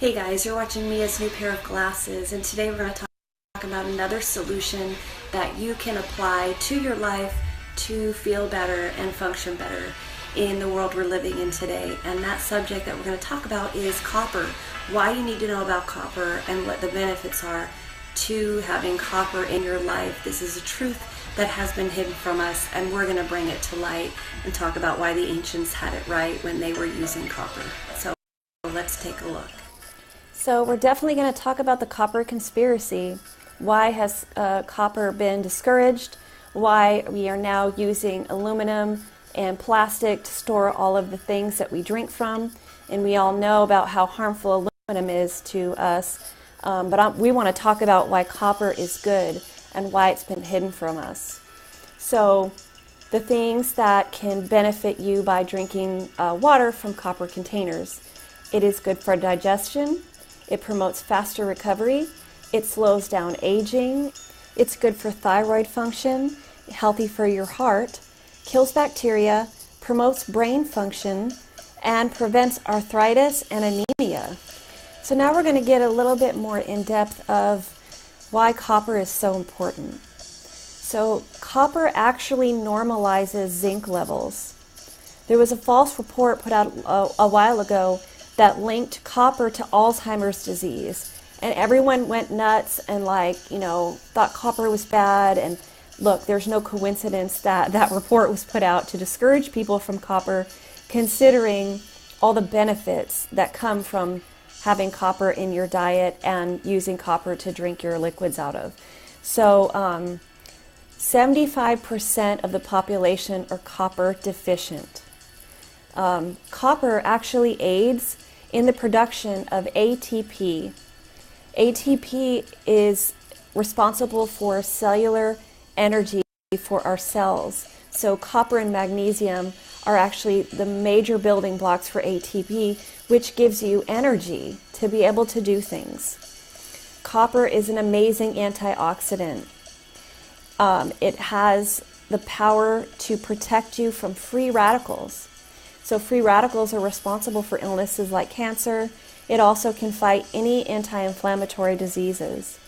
Hey guys, you're watching Mia's new pair of glasses, and today we're going to talk about another solution that you can apply to your life to feel better and function better in the world we're living in today. And that subject that we're going to talk about is copper. Why you need to know about copper and what the benefits are to having copper in your life. This is a truth that has been hidden from us, and we're going to bring it to light and talk about why the ancients had it right when they were using copper. So let's take a look. So we're definitely going to talk about the copper conspiracy. Why has copper been discouraged? Why we are now using aluminum and plastic to store all of the things that we drink from. And we all know about how harmful aluminum is to us. We want to talk about why copper is good and why it's been hidden from us. So the things that can benefit you by drinking water from copper containers. It is good for digestion. It promotes faster recovery. It slows down aging. It's good for thyroid function, healthy for your heart, kills bacteria, promotes brain function, and prevents arthritis and anemia. So now we're going to get a little bit more in depth of why copper is so important. So copper actually normalizes zinc levels. There was a false report put out a while ago that linked copper to Alzheimer's disease. And everyone went nuts and thought copper was bad. And look, there's no coincidence that that report was put out to discourage people from copper, considering all the benefits that come from having copper in your diet and using copper to drink your liquids out of. So 75% of the population are copper deficient. Copper actually aids in the production of ATP. ATP is responsible for cellular energy for our cells. So copper and magnesium are actually the major building blocks for ATP, which gives you energy to be able to do things. Copper is an amazing antioxidant. It has the power to protect you from free radicals. So free radicals are responsible for illnesses like cancer. It also can fight any anti-inflammatory diseases.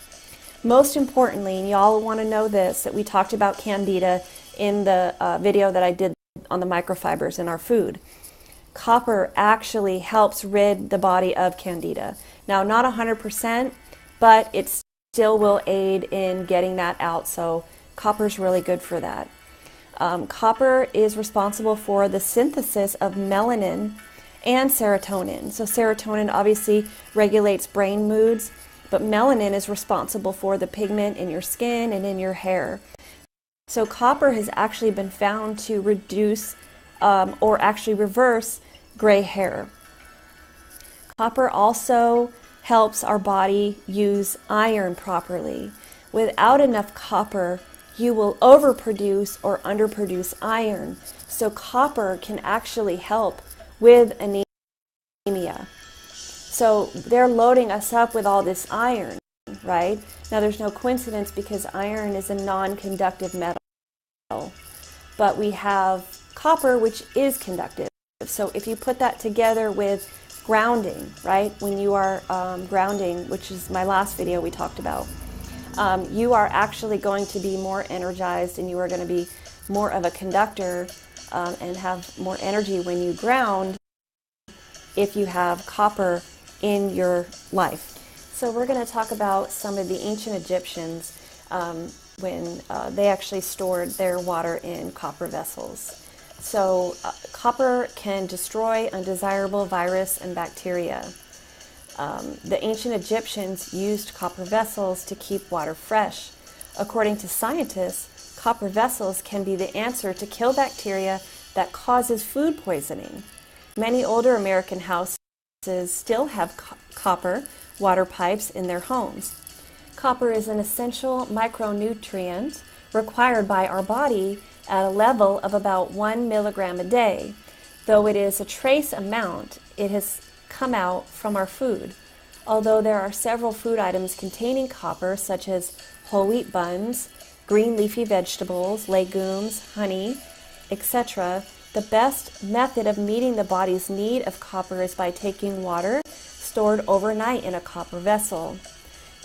Most importantly, and y'all want to know this, that we talked about candida in the video that I did on the microfibers in our food. Copper actually helps rid the body of candida. Now, not 100%, but it still will aid in getting that out. So copper's really good for that. Copper is responsible for the synthesis of melanin and serotonin. So serotonin obviously regulates brain moods, but melanin is responsible for the pigment in your skin and in your hair. So copper has actually been found to reduce or actually reverse gray hair. Copper also helps our body use iron properly. Without enough copper, you will overproduce or underproduce iron. So copper can actually help with anemia. So they're loading us up with all this iron, right? Now there's no coincidence because iron is a non-conductive metal. But we have copper, which is conductive. So if you put that together with grounding, right? When you are grounding, which is my last video we talked about, you are actually going to be more energized and you are going to be more of a conductor and have more energy when you ground if you have copper in your life. So we're going to talk about some of the ancient Egyptians when they actually stored their water in copper vessels. So copper can destroy undesirable virus and bacteria. The ancient Egyptians used copper vessels to keep water fresh. According to scientists, copper vessels can be the answer to kill bacteria that causes food poisoning. Many older American houses still have copper water pipes in their homes. Copper is an essential micronutrient required by our body at a level of about 1 milligram a day. Though it is a trace amount, it has come out from our food. Although there are several food items containing copper, such as whole wheat buns, green leafy vegetables, legumes, honey, etc., the best method of meeting the body's need of copper is by taking water, stored overnight in a copper vessel.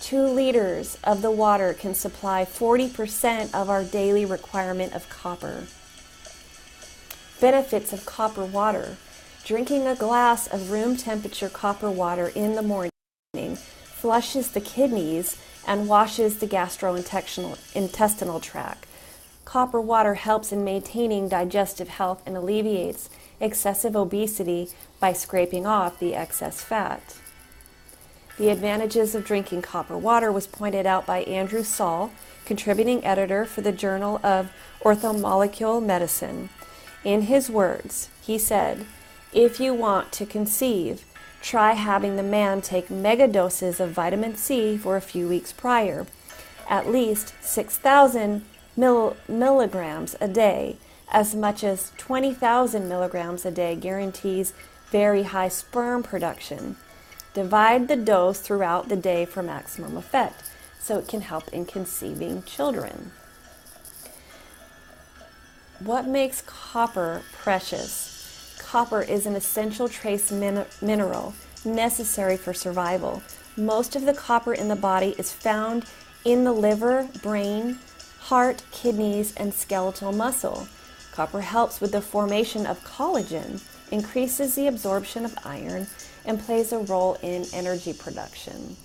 2 liters of the water can supply 40% of our daily requirement of copper. Benefits of copper water. Drinking a glass of room temperature copper water in the morning flushes the kidneys and washes the gastrointestinal tract. Copper water helps in maintaining digestive health and alleviates excessive obesity by scraping off the excess fat. The advantages of drinking copper water was pointed out by Andrew Saul, contributing editor for the Journal of Orthomolecular Medicine. In his words, he said, "If you want to conceive, try having the man take mega doses of vitamin C for a few weeks prior, at least 6,000 milligrams a day. As much as 20,000 milligrams a day guarantees very high sperm production. Divide the dose throughout the day for maximum effect, so it can help in conceiving children." What makes copper precious? Copper is an essential trace mineral necessary for survival. Most of the copper in the body is found in the liver, brain, heart, kidneys, and skeletal muscle. Copper helps with the formation of collagen, increases the absorption of iron, and plays a role in energy production.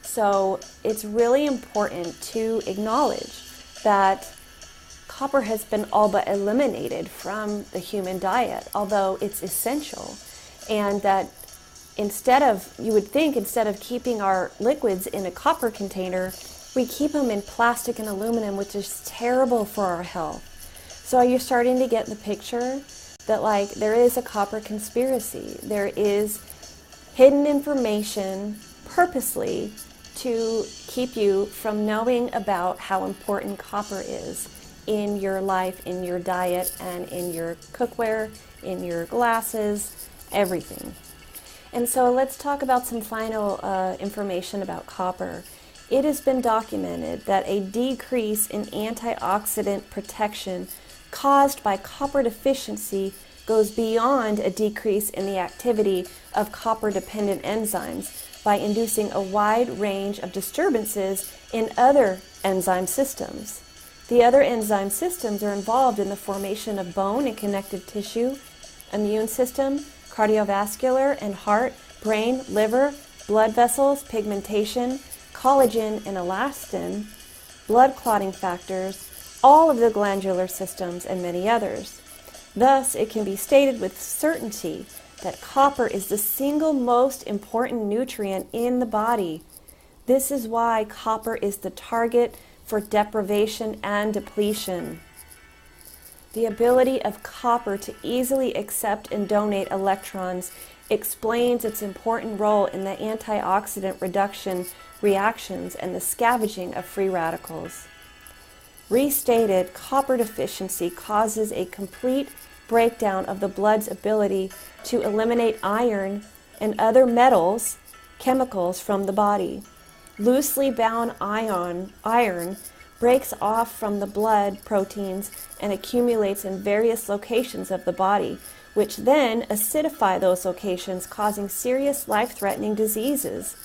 So it's really important to acknowledge that copper has been all but eliminated from the human diet, although it's essential. And that you would think instead of keeping our liquids in a copper container, we keep them in plastic and aluminum, which is terrible for our health. So are you starting to get the picture that there is a copper conspiracy? There is hidden information purposely to keep you from knowing about how important copper is in your life, in your diet, and in your cookware, in your glasses, everything. And so let's talk about some final information about copper. It has been documented that a decrease in antioxidant protection caused by copper deficiency goes beyond a decrease in the activity of copper-dependent enzymes by inducing a wide range of disturbances in other enzyme systems. The other enzyme systems are involved in the formation of bone and connective tissue, immune system, cardiovascular and heart, brain, liver, blood vessels, pigmentation, collagen and elastin, blood clotting factors, all of the glandular systems, and many others. Thus, it can be stated with certainty that copper is the single most important nutrient in the body. This is why copper is the target for deprivation and depletion. The ability of copper to easily accept and donate electrons explains its important role in the antioxidant reduction reactions and the scavenging of free radicals. Restated, copper deficiency causes a complete breakdown of the blood's ability to eliminate iron and other metals, chemicals from the body. Loosely bound iron breaks off from the blood proteins and accumulates in various locations of the body, which then acidify those locations, causing serious life-threatening diseases.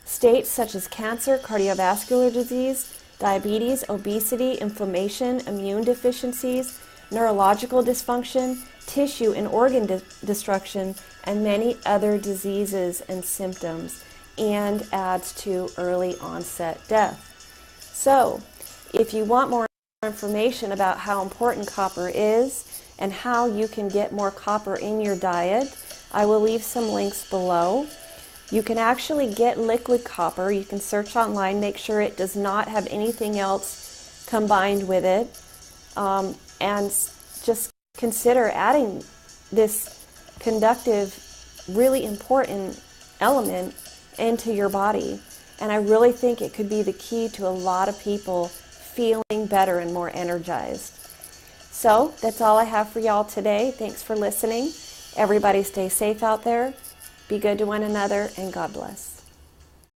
States such as cancer, cardiovascular disease, diabetes, obesity, inflammation, immune deficiencies, neurological dysfunction, tissue and organ destruction, and many other diseases and symptoms, and adds to early onset death. So, if you want more information about how important copper is and how you can get more copper in your diet, I will leave some links below. You can actually get liquid copper. You can search online, make sure it does not have anything else combined with it, and just consider adding this conductive, really important element into your body. And I really think it could be the key to a lot of people feeling better and more energized. So that's all I have for y'all today. Thanks for listening. Everybody stay safe out there. Be good to one another, and God bless.